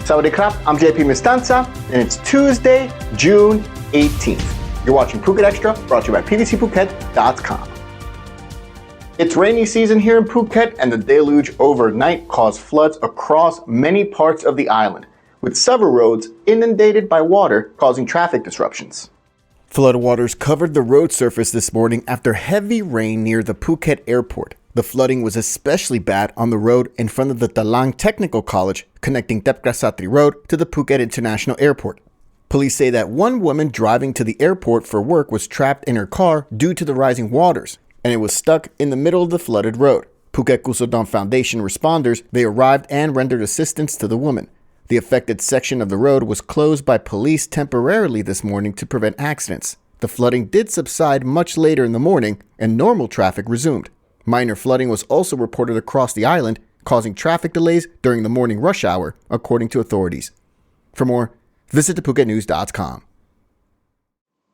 Sawadee krap, I'm JP Mestanza, and it's Tuesday, June 18th. You're watching Phuket Extra, brought to you by PVCPhuket.com. It's rainy season here in Phuket, and the deluge overnight caused floods across many parts of the island, with several roads inundated by water, causing traffic disruptions. Floodwaters covered the road surface this morning after heavy rain near the Phuket airport. The flooding was especially bad on the road in front of the Talang Technical College, connecting Tepkrasatri Road to the Phuket International Airport. Police say that one woman driving to the airport for work was trapped in her car due to the rising waters, and it was stuck in the middle of the flooded road. Phuket Kusodon Foundation responders, they arrived and rendered assistance to the woman. The affected section of the road was closed by police temporarily this morning to prevent accidents. The flooding did subside much later in the morning, and normal traffic resumed. Minor flooding was also reported across the island, causing traffic delays during the morning rush hour, according to authorities. For more, visit thephuketnews.com.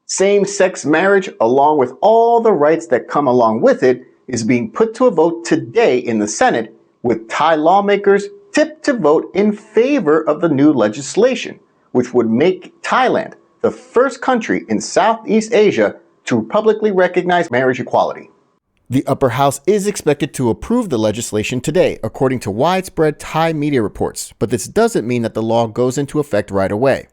Same-sex marriage, along with all the rights that come along with it, is being put to a vote today in the Senate, with Thai lawmakers tipped to vote in favor of the new legislation, which would make Thailand the first country in Southeast Asia to publicly recognize marriage equality. The upper house is expected to approve the legislation today, according to widespread Thai media reports, but this doesn't mean that the law goes into effect right away.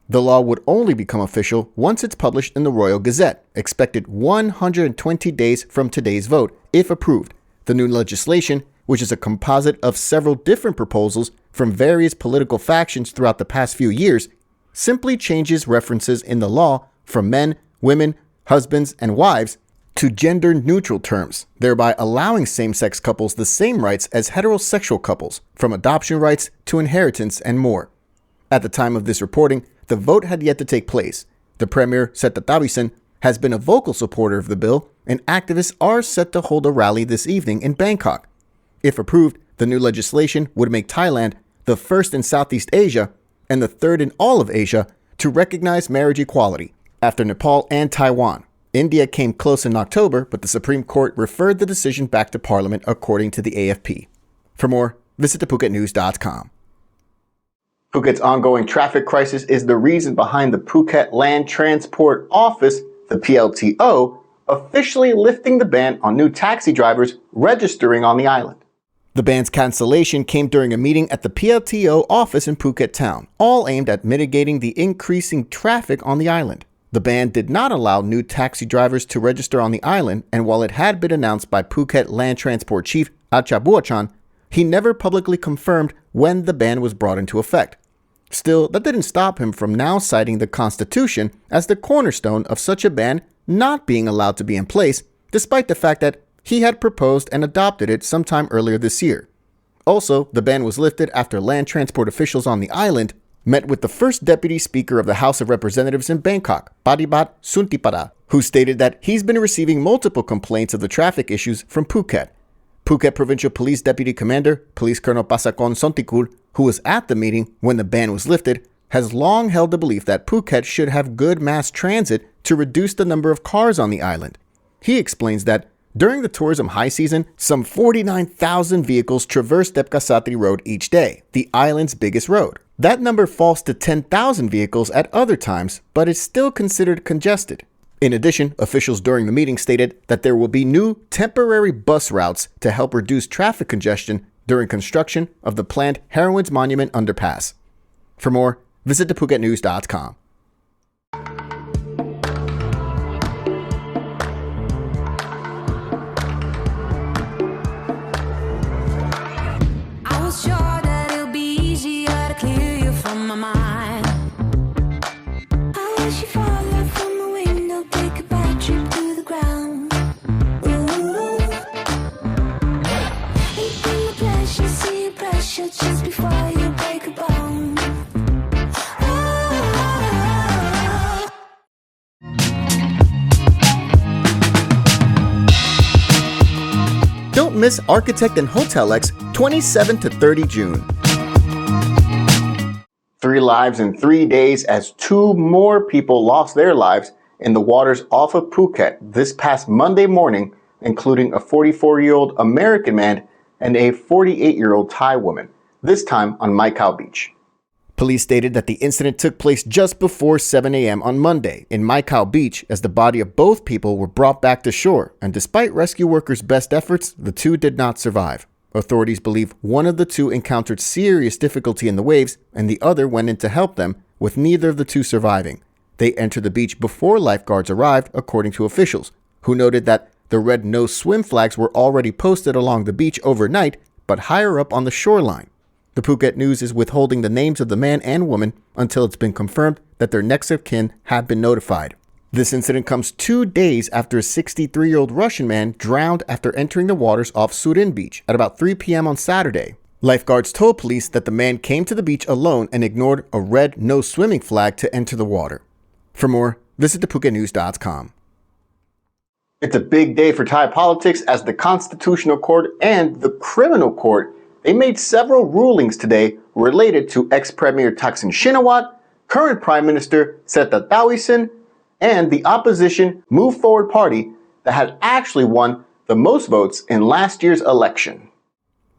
The law would only become official once it's published in the Royal Gazette, expected 120 days from today's vote, if approved. The new legislation, which is a composite of several different proposals from various political factions throughout the past few years, simply changes references in the law from men, women, husbands, and wives to gender-neutral terms, thereby allowing same-sex couples the same rights as heterosexual couples, from adoption rights to inheritance and more. At the time of this reporting, the vote had yet to take place. The Premier, Thaksin, has been a vocal supporter of the bill, and activists are set to hold a rally this evening in Bangkok. If approved, the new legislation would make Thailand the first in Southeast Asia and the third in all of Asia to recognize marriage equality, after Nepal and Taiwan. India came close in October, but the Supreme Court referred the decision back to Parliament, according to the AFP. For more, visit thephuketnews.com. Phuket's ongoing traffic crisis is the reason behind the Phuket Land Transport Office, the PLTO, officially lifting the ban on new taxi drivers registering on the island. The ban's cancellation came during a meeting at the PLTO office in Phuket town, all aimed at mitigating the increasing traffic on the island. The ban did not allow new taxi drivers to register on the island, and while it had been announced by Phuket Land Transport Chief Achabuachan, he never publicly confirmed when the ban was brought into effect. Still, that didn't stop him from now citing the Constitution as the cornerstone of such a ban not being allowed to be in place, despite the fact that he had proposed and adopted it sometime earlier this year. Also, the ban was lifted after land transport officials on the island met with the first Deputy Speaker of the House of Representatives in Bangkok, Padibat Suntipada, who stated that he's been receiving multiple complaints of the traffic issues from Phuket. Phuket Provincial Police Deputy Commander, Police Colonel Pasakon Sontikul, who was at the meeting when the ban was lifted, has long held the belief that Phuket should have good mass transit to reduce the number of cars on the island. He explains that during the tourism high season, some 49,000 vehicles traverse Tepkrasatri Road each day, the island's biggest road. That number falls to 10,000 vehicles at other times, but is still considered congested. In addition, officials during the meeting stated that there will be new temporary bus routes to help reduce traffic congestion during construction of the planned Heroines Monument underpass. For more, visit thephuketnews.com. Just before you break a bone. Don't miss Architect and Hotel X 27 to 30 June. 3 lives in 3 days as 2 more people lost their lives in the waters off of Phuket this past Monday morning, including a 44-year-old American man and a 48-year-old Thai woman, this time on Mai Khao beach. Police stated that the incident took place just before 7 a.m. on Monday in Mai Khao beach as the body of both people were brought back to shore, and despite rescue workers' best efforts, the two did not survive. Authorities believe one of the two encountered serious difficulty in the waves and the other went in to help them, with neither of the two surviving. They entered the beach before lifeguards arrived, according to officials, who noted that the red no-swim flags were already posted along the beach overnight, but higher up on the shoreline. The Phuket News is withholding the names of the man and woman until it's been confirmed that their next of kin have been notified. This incident comes 2 days after a 63-year-old Russian man drowned after entering the waters off Surin Beach at about 3 p.m. on Saturday. Lifeguards told police that the man came to the beach alone and ignored a red no-swimming flag to enter the water. For more, visit thephuket.news.com. It's a big day for Thai politics as the Constitutional Court and the Criminal Court they made several rulings today related to ex-Premier Thaksin Shinawatra, current Prime Minister Srettha Thavisin, and the opposition Move Forward Party that had actually won the most votes in last year's election.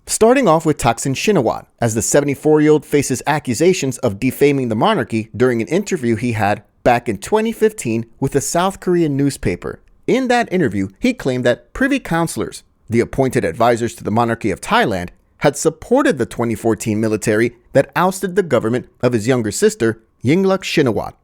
Starting off with Thaksin Shinawatra, as the 74-year-old faces accusations of defaming the monarchy during an interview he had back in 2015 with a South Korean newspaper. In that interview, he claimed that privy councillors, the appointed advisors to the monarchy of Thailand, had supported the 2014 military that ousted the government of his younger sister, Yingluck Shinawatra.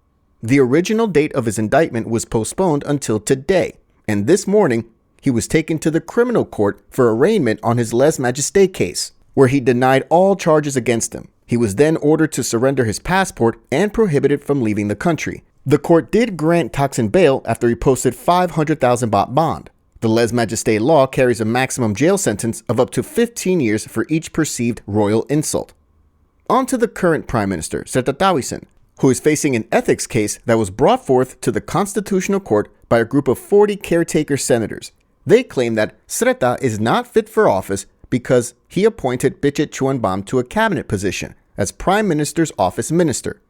The original date of his indictment was postponed until today, and this morning, he was taken to the criminal court for arraignment on his lèse-majesté case, where he denied all charges against him. He was then ordered to surrender his passport and prohibited from leaving the country. The court did grant Thaksin bail after he posted 500,000 baht bond. The lèse-majesté law carries a maximum jail sentence of up to 15 years for each perceived royal insult. On to the current Prime Minister, Srettha Thavisin, who is facing an ethics case that was brought forth to the Constitutional Court by a group of 40 caretaker senators. They claim that Srettha is not fit for office because he appointed Pichit Chuanbam to a cabinet position as Prime Minister's office minister.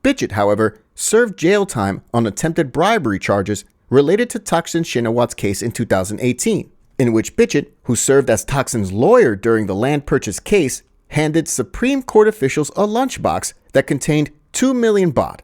Pichit, however, served jail time on attempted bribery charges related to Thaksin Shinawatra's case in 2018, in which Pichit, who served as Thaksin's lawyer during the land purchase case, handed Supreme Court officials a lunchbox that contained 2 million baht.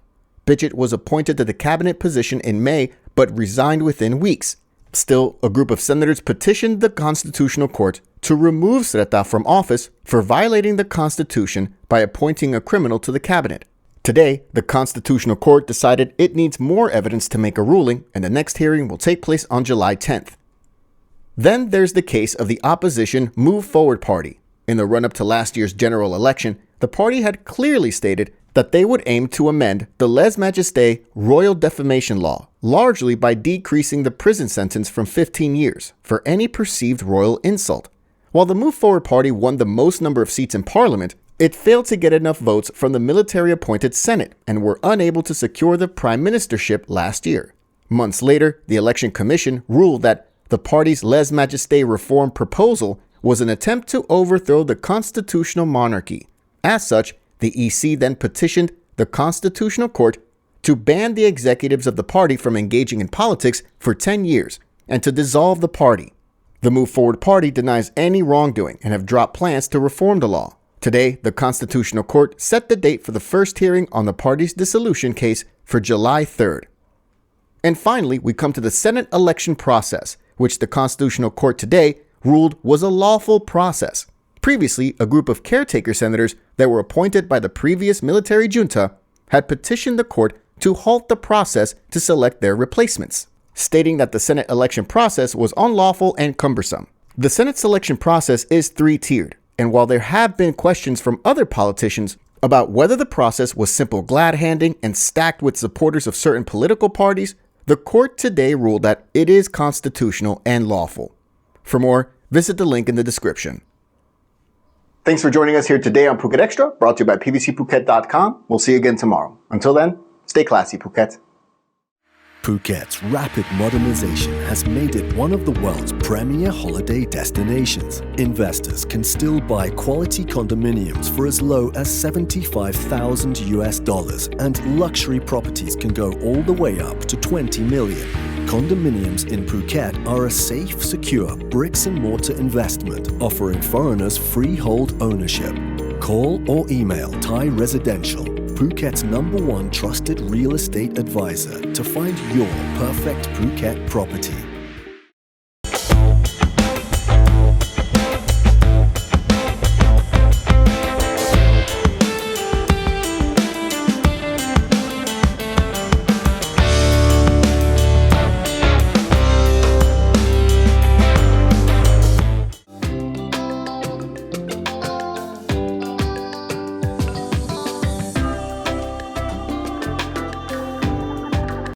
Pichit was appointed to the cabinet position in May but resigned within weeks. Still, a group of senators petitioned the Constitutional Court to remove Srettha from office for violating the Constitution by appointing a criminal to the cabinet. Today, the Constitutional Court decided it needs more evidence to make a ruling, and the next hearing will take place on July 10th. Then there's the case of the opposition Move Forward Party. In the run-up to last year's general election, the party had clearly stated that they would aim to amend the lèse-majesté royal defamation law, largely by decreasing the prison sentence from 15 years for any perceived royal insult. While the Move Forward Party won the most number of seats in parliament, it failed to get enough votes from the military-appointed Senate and were unable to secure the prime ministership last year. Months later, the Election Commission ruled that the party's lèse-majesté reform proposal was an attempt to overthrow the constitutional monarchy. As such, the EC then petitioned the Constitutional Court to ban the executives of the party from engaging in politics for 10 years and to dissolve the party. The Move Forward Party denies any wrongdoing and have dropped plans to reform the law. Today, the Constitutional Court set the date for the first hearing on the party's dissolution case for July 3rd. And finally, we come to the Senate election process, which the Constitutional Court today ruled was a lawful process. Previously, a group of caretaker senators that were appointed by the previous military junta had petitioned the court to halt the process to select their replacements, stating that the Senate election process was unlawful and cumbersome. The Senate selection process is three-tiered. And while there have been questions from other politicians about whether the process was simple glad-handing and stacked with supporters of certain political parties, the court today ruled that it is constitutional and lawful. For more, visit the link in the description. Thanks for joining us here today on Phuket Xtra, brought to you by pbcphuket.com. We'll see you again tomorrow. Until then, stay classy, Phuket. Phuket's rapid modernization has made it one of the world's premier holiday destinations. Investors can still buy quality condominiums for as low as $75,000 and luxury properties can go all the way up to 20 million. Condominiums in Phuket are a safe, secure bricks and mortar investment offering foreigners freehold ownership. Call or email Thai Residential, Phuket's #1 trusted real estate advisor, to find your perfect Phuket property.